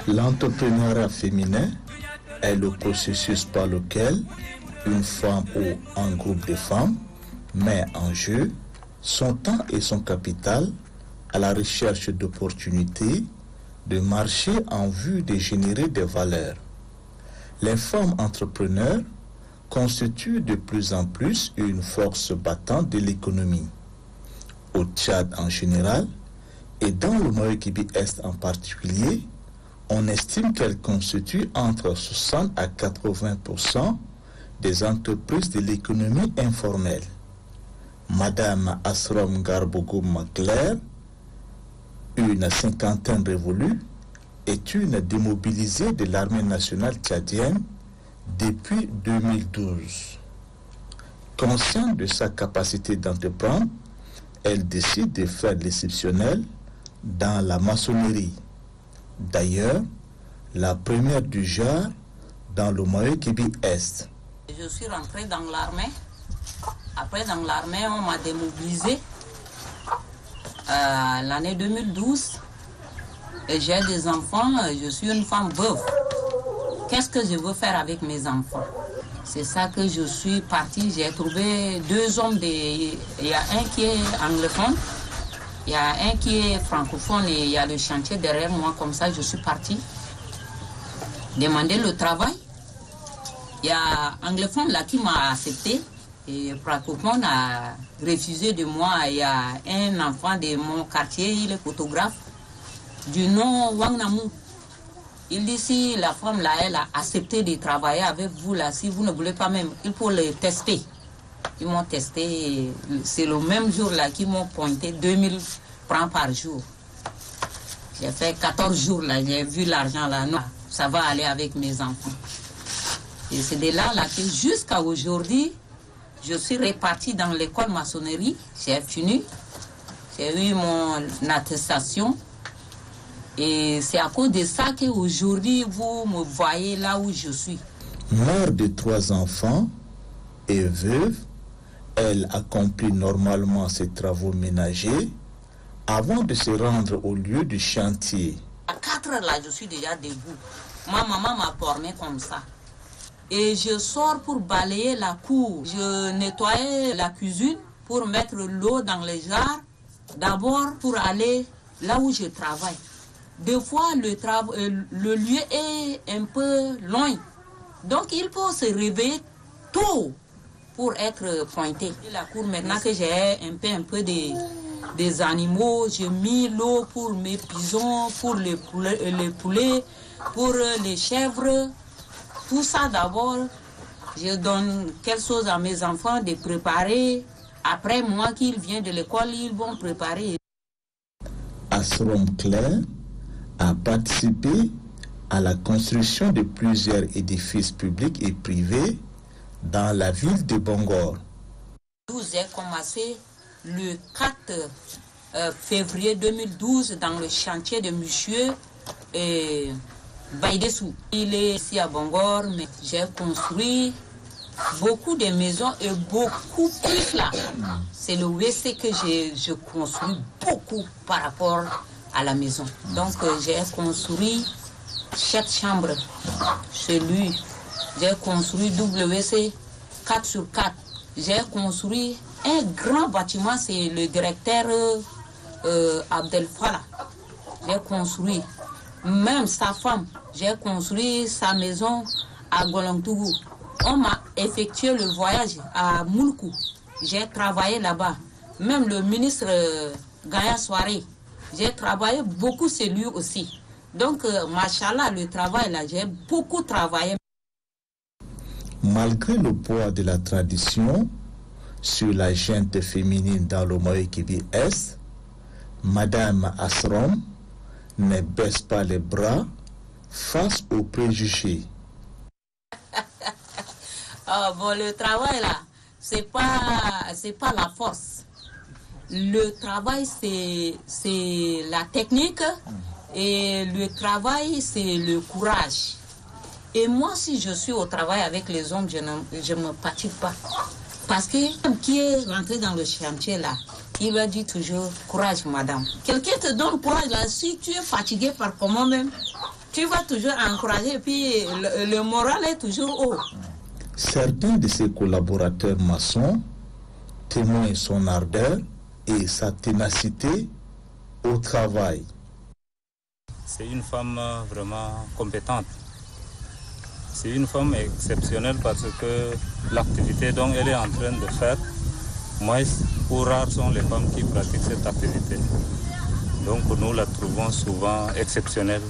L'entrepreneuriat féminin est le processus par lequel une femme ou un groupe de femmes met en jeu son temps et son capital à la recherche d'opportunités de marché en vue de générer des valeurs. Les femmes entrepreneurs constituent de plus en plus une force battante de l'économie. Au Tchad en général et dans le Moyen-Kébi-Est en particulier, on estime qu'elles constituent entre 60 à 80% des entreprises de l'économie informelle. Madame Asrom Garbogo-Maclair, une cinquantaine révolue, est une démobilisée de l'armée nationale tchadienne depuis 2012. Consciente de sa capacité d'entreprendre, elle décide de faire l'exceptionnel dans la maçonnerie. D'ailleurs, la première du genre dans le Moyen-Kébi-Est. Je suis rentrée dans l'armée. Après, dans l'armée, on m'a démobilisée l'année 2012. Et j'ai des enfants, je suis une femme veuve. Qu'est-ce que je veux faire avec mes enfants? C'est ça que je suis partie. J'ai trouvé deux hommes. Il y a un qui est anglophone, il y a un qui est francophone et il y a le chantier derrière moi. Comme ça, je suis partie demander le travail. Il y a un anglophone là qui m'a accepté et francophone a refusé de moi. Il y a un enfant de mon quartier, il est photographe, du nom Wang Namou. Il dit si la femme là, elle a accepté de travailler avec vous là, si vous ne voulez pas même, il faut le tester. Ils m'ont testé, c'est le même jour là qu'ils m'ont pointé 2000 francs par jour. J'ai fait 14 jours là, j'ai vu l'argent là, non, ça va aller avec mes enfants. Et c'est de là que jusqu'à aujourd'hui, je suis repartie dans l'école maçonnerie, j'ai fini, j'ai eu mon attestation. Et c'est à cause de ça qu'aujourd'hui, vous me voyez là où je suis. Mère de 3 enfants et veuve, elle accomplit normalement ses travaux ménagers avant de se rendre au lieu du chantier. À 4 heures là, je suis déjà debout. Ma maman m'a formée comme ça. Et je sors pour balayer la cour. Je nettoyais la cuisine pour mettre l'eau dans les jarres. D'abord pour aller là où je travaille. Des fois, le lieu est un peu loin. Donc, il faut se réveiller tôt pour être pointé. La cour, maintenant que j'ai un peu des animaux, j'ai mis l'eau pour mes pigeons, pour les poulets, pour les chèvres. Tout ça d'abord, je donne quelque chose à mes enfants de préparer. Après, moi qui viens de l'école, ils vont préparer. Asrom Claire a participé à la construction de plusieurs édifices publics et privés dans la ville de Bongor. J'ai commencé le 4 février 2012 dans le chantier de monsieur Baïdessou. Il est ici à Bongor, mais j'ai construit beaucoup de maisons et beaucoup plus là. C'est le WC que je construis beaucoup par rapport à la maison. Donc j'ai construit 7 chambres chez lui. J'ai construit WC 4 sur 4. J'ai construit un grand bâtiment, c'est le directeur Abdel Fala. J'ai construit. Même sa femme, j'ai construit sa maison à Golontougou. On m'a effectué le voyage à Moulkou. J'ai travaillé là-bas. Même le ministre Gaya Soirée, j'ai travaillé beaucoup chez lui aussi. Donc, machallah, le travail là, j'ai beaucoup travaillé. Malgré le poids de la tradition sur la gente féminine dans le Moyen-Kébi-Est, Madame Asrom ne baisse pas les bras face aux préjugés. Bon, le travail là, c'est pas la force. Le travail, c'est la technique et le travail, c'est le courage. Et moi, si je suis au travail avec les hommes, je ne me fatigue pas. Parce que qui est rentré dans le chantier là, il va dire toujours courage, madame. Quelqu'un te donne courage là, si tu es fatigué par comment même, tu vas toujours encourager et puis le moral est toujours haut. Certains de ses collaborateurs maçons témoignent son ardeur et sa ténacité au travail. C'est une femme vraiment compétente. C'est une femme exceptionnelle parce que l'activité dont elle est en train de faire, moi, ou rares sont les femmes qui pratiquent cette activité. Donc nous la trouvons souvent exceptionnelle.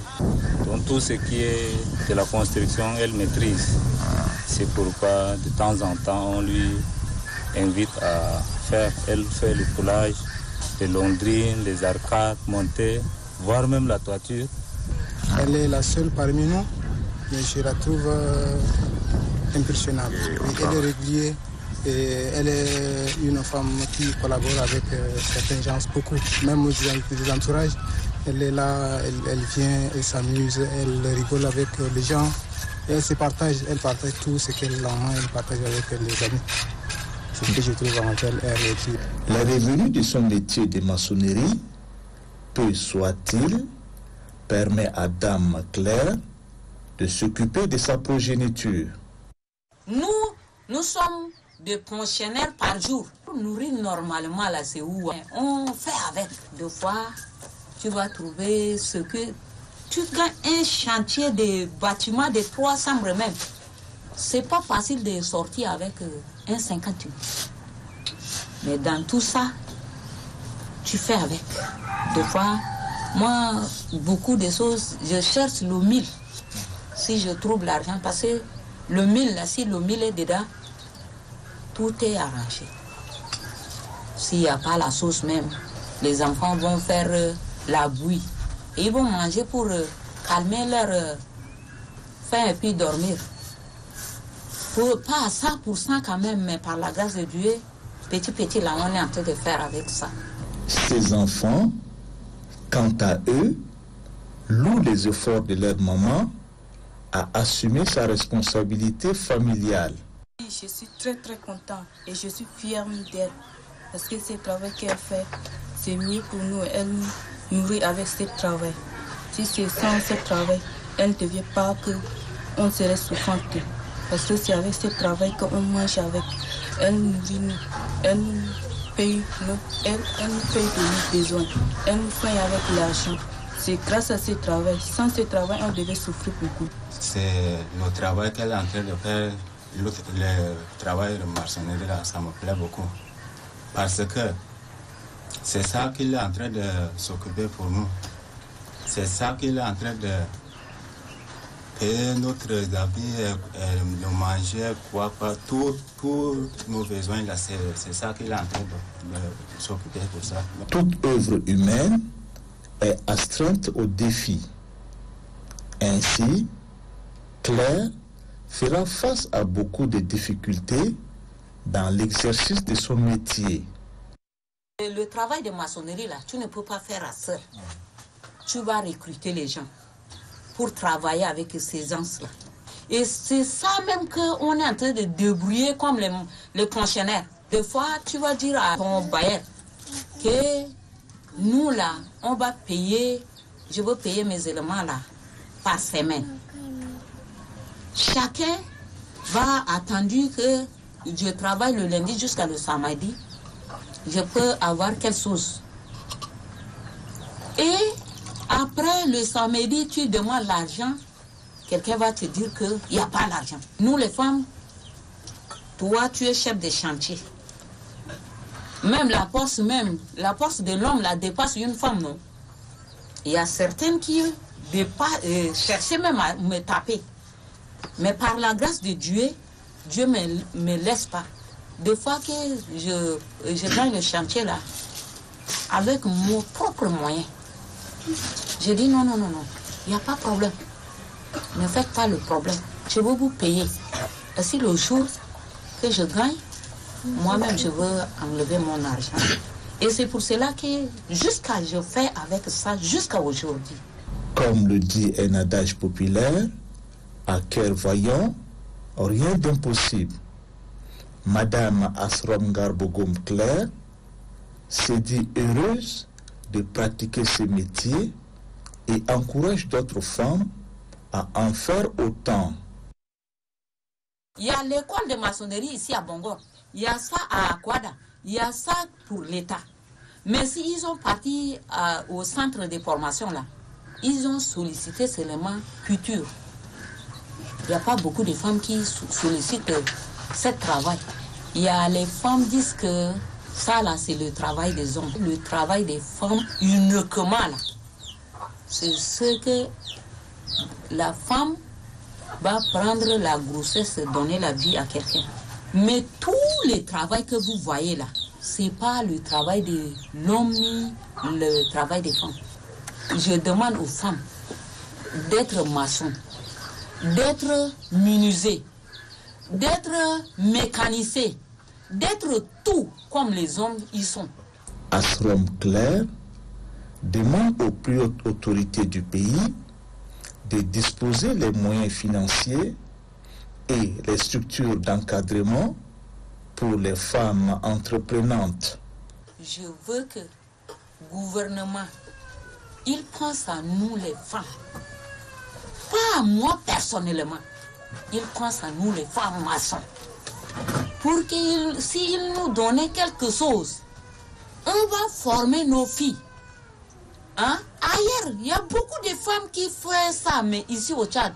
Donc tout ce qui est de la construction, elle maîtrise. C'est pourquoi de temps en temps, on lui invite à faire, elle fait le coulage, les londrines, les arcades, monter, voire même la toiture. Elle est la seule parmi nous, mais je la trouve impressionnante. Elle est régulière et elle est une femme qui collabore avec certains gens beaucoup, même aux entourages. Elle est là, elle vient, elle s'amuse, elle rigole avec les gens. Elle se partage, elle partage tout ce qu'elle a, elle partage avec les amis. C'est ce que je trouve en elle. La revenue de son métier de maçonnerie, peu soit-il, permet à Dame Claire de s'occuper de sa progéniture. Nous sommes des pensionnaires par jour. Pour nourrir normalement, là, c'est où on fait avec. Deux fois, tu vas trouver ce que... Tu gagnes un chantier de bâtiment de 3 chambres même. C'est pas facile de sortir avec un 58. Mais dans tout ça, tu fais avec. Des fois, moi, beaucoup de choses, je cherche le 1000. Si je trouve l'argent, parce que le 1000, là, si le 1000 est dedans, tout est arrangé. S'il n'y a pas la sauce même, les enfants vont faire la bouillie. Et ils vont manger pour calmer leur faim et puis dormir. Pas à 100% quand même, mais par la grâce de Dieu, petit là, on est en train de faire avec ça. Ces enfants, quant à eux, louent les efforts de leur maman à assumer sa responsabilité familiale. Je suis très contente et je suis fière d'elle parce que ce travail qu'elle fait, c'est mieux pour nous. Elle nous nourrit avec ce travail. Si c'est sans ce travail, elle ne devient pas qu'on serait souffrante. Parce que c'est avec ce travail qu'on mange avec. Elle nous nourrit nous. Elle nous paye elle nous paye de nos besoins. Elle nous paye avec l'argent. C'est grâce à ce travail. Sans ce travail, on devait souffrir beaucoup. C'est le travail qu'elle est en train de faire. Le travail de maçonnerie, là, ça me plaît beaucoup. Parce que c'est ça qu'il est en train de s'occuper pour nous. C'est ça qu'il est en train de payer notre habit, le manger, quoi, tous nos besoins, là, c'est ça qu'il est en train de s'occuper pour ça. Toute œuvre humaine est astreinte au défi. Ainsi, Claire fera face à beaucoup de difficultés dans l'exercice de son métier. Le travail de maçonnerie, là, tu ne peux pas faire à seul. Tu vas recruter les gens pour travailler avec ces gens-là. Et c'est ça même qu'on est en train de débrouiller comme les pensionnaires. Des fois, tu vas dire à ton bailleur que nous, là, on va payer, je veux payer mes éléments, là, par semaine. Chacun va attendre que je travaille le lundi jusqu'à le samedi. Je peux avoir quelque chose. Et après le samedi, tu demandes l'argent. Quelqu'un va te dire qu'il n'y a pas l'argent. Nous, les femmes, toi, tu es chef de chantier. Même la force de l'homme, la dépasse une femme, non? Il y a certaines qui cherchaient même à me taper. Mais par la grâce de Dieu, Dieu ne me laisse pas. Des fois que je gagne le chantier là, avec mon propre moyen, je dis non, il n'y a pas de problème. Ne faites pas le problème. Je veux vous payer. Et si le jour que je gagne, moi-même je veux enlever mon argent. Et c'est pour cela que je fais avec ça jusqu'à aujourd'hui. Comme le dit un adage populaire, à cœur vaillant, rien d'impossible. Madame Asrom Garbogom Claire s'est dit heureuse de pratiquer ce métier et encourage d'autres femmes à en faire autant. Il y a l'école de maçonnerie ici à Bongor, il y a ça à Akwada, il y a ça pour l'État. Mais s'ils ont parti au centre de formation là, ils ont sollicité seulement culture. Il n'y a pas beaucoup de femmes qui sollicitent ce travail. Il y a les femmes qui disent que ça là c'est le travail des hommes. Le travail des femmes uniquement là. C'est ce que la femme va prendre la grossesse et donner la vie à quelqu'un. Mais tout le travail que vous voyez là, c'est pas le travail de l'homme ni le travail des femmes. Je demande aux femmes d'être maçons, d'être menuisiers, d'être mécanicien, d'être tout comme les hommes y sont. Asrom Claire demande aux plus hautes autorités du pays de disposer les moyens financiers et les structures d'encadrement pour les femmes entreprenantes. Je veux que le gouvernement, il pense à nous les femmes. Pas à moi personnellement. Il pense à nous les femmes maçons. Pour s'il nous donnait quelque chose, on va former nos filles. Hein? Ailleurs, il y a beaucoup de femmes qui font ça, mais ici au Tchad,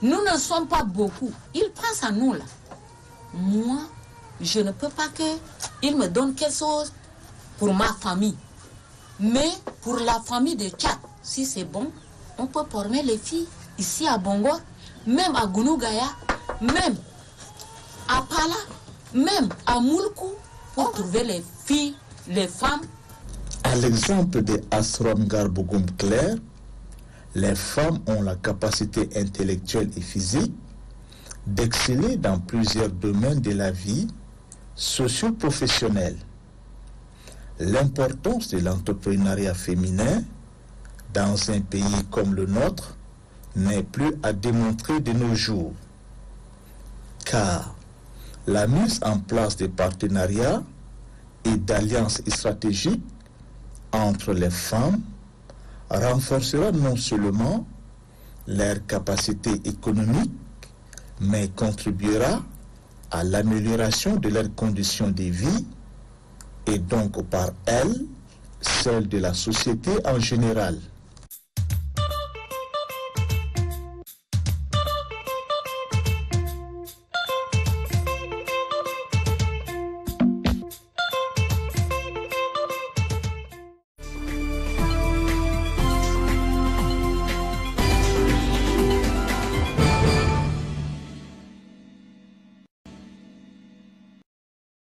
nous ne sommes pas beaucoup. Ils pensent à nous là. Moi, je ne peux pas qu'ils me donnent quelque chose pour ma famille. Mais pour la famille de Tchad, si c'est bon, on peut former les filles ici à Bongor, même à Gounougaya, même à Pala, même à Moulkou, pour trouver les filles, les femmes. À l'exemple de Asrom Garbogoum Claire, les femmes ont la capacité intellectuelle et physique d'exceller dans plusieurs domaines de la vie socio-professionnelle. L'importance de l'entrepreneuriat féminin dans un pays comme le nôtre n'est plus à démontrer de nos jours, car la mise en place de partenariats et d'alliances stratégiques entre les femmes renforcera non seulement leur capacité économique, mais contribuera à l'amélioration de leurs conditions de vie et donc par elles, celles de la société en général.